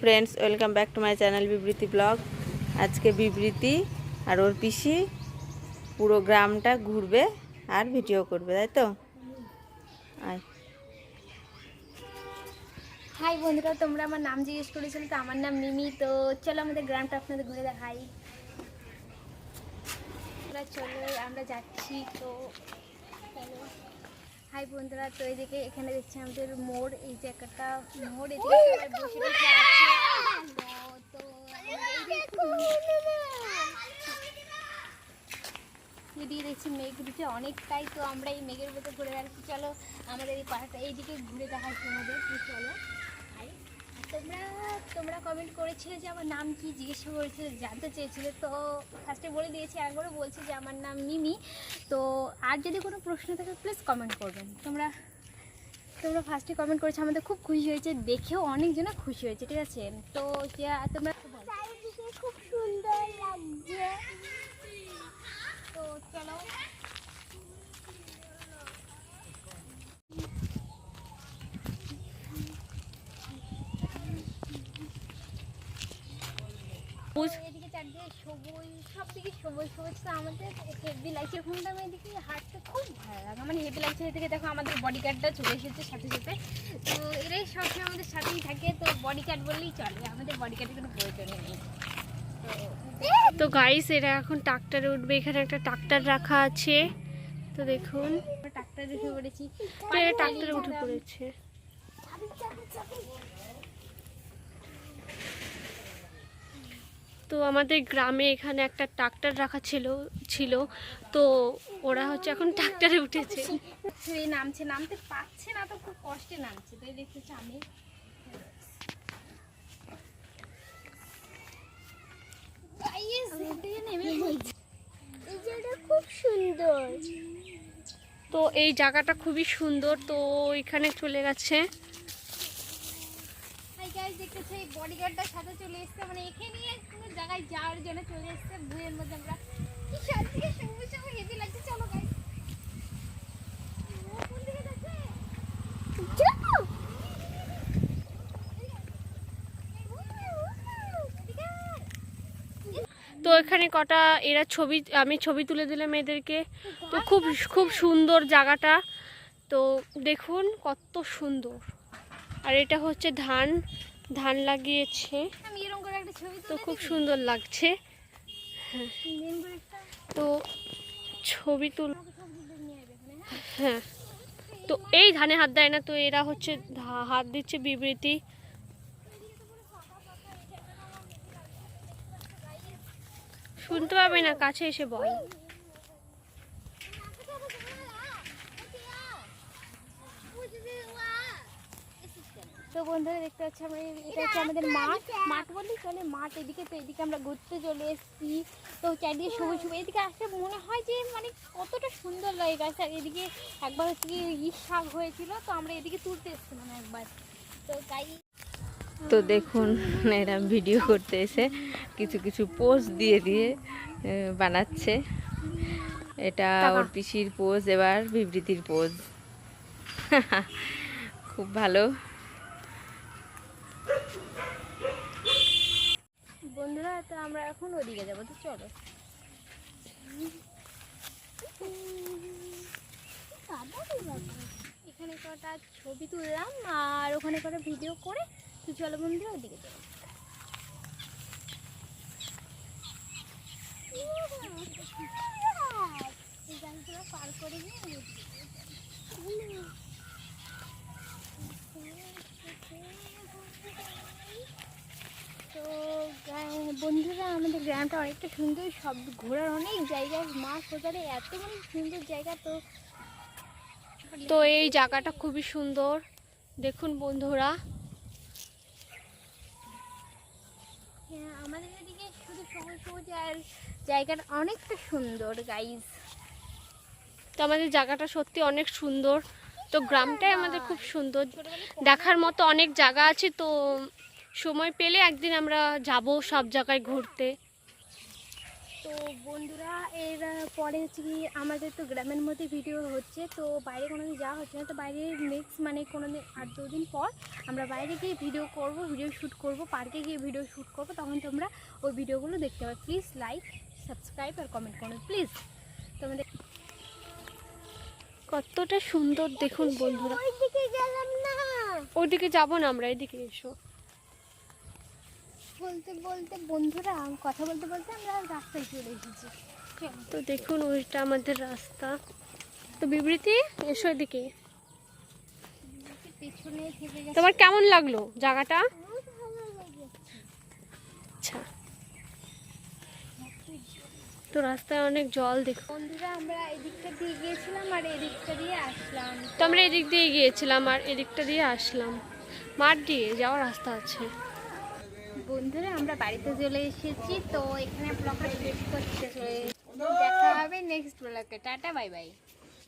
Friends, welcome back to my channel বিবৃতি blog. আজকে বিবৃতি আর ওর পিসি পুরো গ্রামটা ঘুরবে আর ভিডিও করবে, তাই তো? হাই বন্ধুরা, তোমরা আমার নাম জিজ্ঞেস করেছিলে, তো আমার নাম মিমি। তো চলো আমাদের গ্রামটা আপনাদের ঘুরে দেখাই। চলো আমরা যাচ্ছি। তো চলো। হাই বন্ধুরা, তো এদিকে এখানে দেখছি আমাদের মোড়, এই যে একটা মোড়, এদিকে সবাই বসে বসে আছে। তো এদিকে দেখছি মেঘ দিচ্ছে অনেকটাই, তো আমরা এই মেঘের মধ্যে ঘুরে বেড়াচ্ছি। চলো আমাদের এই পাহাড়টা এইদিকে ঘুরে দেখাই তোমাদের। চলো। তোমরা কমেন্ট করেছিলে যে আমার নাম কি জিজ্ঞেস করেছিলে, জানতে চেয়েছিলে। তো ফার্স্টে বলে দিয়েছি, একবারও বলছি যে আমার নাম মিমি। তো আর যদি কোনো প্রশ্ন থাকে প্লিজ কমেন্ট করবেন। তোমরা ফার্স্টে কমেন্ট করেছো, আমাদের খুব খুশি হয়েছে, দেখেও অনেকজনে খুশি হয়েছে, ঠিক আছে? তো তোমরা খুব সুন্দর লাগছে। তো চলো। এদিকে চারদিকে সবুজ, সব দিকে সবুজ সবুজ। তো আমাদের হেভি লাগছে, ওখানটা আমি এদিকে হাঁটতে খুব ভালো লাগে, মানে হেভি লাগছে। এদিকে দেখো আমাদের বডিগার্ডটা চলে এসেছে সাথে সাথে। তো এরাই সবসময় আমাদের সাথেই থাকে, তো বডিগার্ড বললেই চলে, আমাদের বডিগার্ডের কোনো প্রয়োজন নেই। তো গাইস, এরা এখন ট্রাক্টরে উঠবে। এখানে একটা ট্রাক্টর রাখা আছে, তো দেখুন ট্রাক্টরে উঠে পড়েছি। তো এরা ট্রাক্টরে উঠে পড়েছে। তো আমাদের গ্রামে এখানে একটা ট্রাক্টর রাখা ছিল, তো ওরা হচ্ছে এখন ট্রাক্টরে উঠেছে। নামতে পারছে না, তো খুব কষ্টে নামছে। তো দেখতেছি আমি খুব সুন্দর। তো এই জায়গাটা খুবই সুন্দর, তো এখানে চলে গেছে। দেখতেছে এই বডিগার্ডটার সাথে চলে এসছে, মানে এখানে কোনো জায়গায় যাওয়ার জন্য চলে এসছে। ভুঁয়ের মধ্যে আমরা কি সাথে সবুজ সবুজ হেভি লাগছে। চলো গাইস, কোন দিকে যাচ্ছে? তো এখানে কটা এরা আমি ছবি তুলে দিলাম এদেরকে। তো খুব খুব সুন্দর জায়গাটা, তো দেখুন কত সুন্দর। আর এটা হচ্ছে ধান লাগিয়েছে, তো খুব সুন্দর লাগছে। হ্যাঁ, তো ছবি হ্যাঁ, তো এই ধানে হাত দেয় না, তো এরা হচ্ছে হাত দিচ্ছে বিবৃতি। শুনতে পাবে না, কাছে এসে বল। তো বন্ধুরা দেখতে পাচ্ছি আমরা, এটা হচ্ছে আমাদের মাঠ বললেই চলে, মাঠ। এদিকে তো এদিকে আমরা ঘুরতে চলে এসেছি। তো চারিদিকে সবুজ সবুজ, এদিকে আসলে মনে হয় যে মানে কতটা সুন্দর লাগে গাছ। আর এদিকে একবার হচ্ছে কি শাক হয়েছিল, তো আমরা এদিকে তুলতে এসেছিলাম একবার। তো তাই তো দেখুন, এরা ভিডিও করতে এসে কিছু কিছু পোজ দিয়ে বানাচ্ছে। এটা ওর পিসির পোজ, এবার বিবৃতির পোজ। খুব ভালো। বন্ধুরা, তো আমরা এখন ওদিকে যাবো, তো চলো। এখানে কটা ছবি তুললাম আর ওখানে কটা ভিডিও করে, তো চলো বন্ধুরা ওদিকে যাবো। পার করে তো বন্ধুরা, আমাদের গ্রামটা অনেকটা সুন্দর, সব ঘোরার অনেক জায়গা, মাছ বাজারে এত মানে সুন্দর জায়গা। তো এই জায়গাটা খুবই সুন্দর, দেখুন বন্ধুরা। হ্যাঁ, আমাদের এদিকে শুধু সবুজ সবুজ, আর জায়গাটা অনেকটা সুন্দর গাইজ। তো আমাদের জায়গাটা সত্যি অনেক সুন্দর, তো গ্রামটাই আমাদের খুব সুন্দর, দেখার মতো অনেক জায়গা আছে। তো সময় পেলে একদিন আমরা যাব সব জায়গায় ঘুরতে। তো বন্ধুরা এর পরে হচ্ছে কি আমাদের তো গ্রামের মধ্যে ভিডিও হচ্ছে, তো বাইরে কোনো দিন যাওয়া হচ্ছে না। তো বাইরে নেক্সট মানে কোনো দিন 8-2 দিন পর আমরা বাইরে গিয়ে ভিডিও করব, ভিডিও শ্যুট করব, পার্কে গিয়ে ভিডিও শ্যুট করব, তখন তোমরা ওই ভিডিওগুলো দেখতে পাবে। প্লিজ লাইক, সাবস্ক্রাইব আর কমেন্ট করো প্লিজ। তোমাদের কতটা সুন্দর দেখুন বন্ধুরা। ওইদিকে গেলাম না, ওইদিকে যাবো না, আমরা এদিকে এসো। বলতে বলতে বন্ধুরা কথা বলতে বলতে আমরা রাস্তায় চলে এসেছি। তো দেখুন ওইটা আমাদের রাস্তা। তো বিবৃতি এসো এদিকে। পেছনে থেকে গেছে। তোমার কেমন লাগলো জায়গাটা? বহুত ভালো লেগেছে। আচ্ছা, তো রাস্তায় অনেক জল দেখুন। বন্ধুরা আমরা এদিকটা দিয়ে গিয়েছিলাম আর এদিকটা দিয়ে আসলাম। তো আমরা এদিক দিয়ে গিয়েছিলাম আর এদিকটা দিয়ে আসলাম। মাঠ দিয়ে যাওয়ার রাস্তা আছে। বন্ধুরা আমরা বাড়িতে চলে এসেছি, তো এখানে ব্লগটা শেষ করতে দেখা হবে নেক্সট ব্লগে। Tata, bye bye.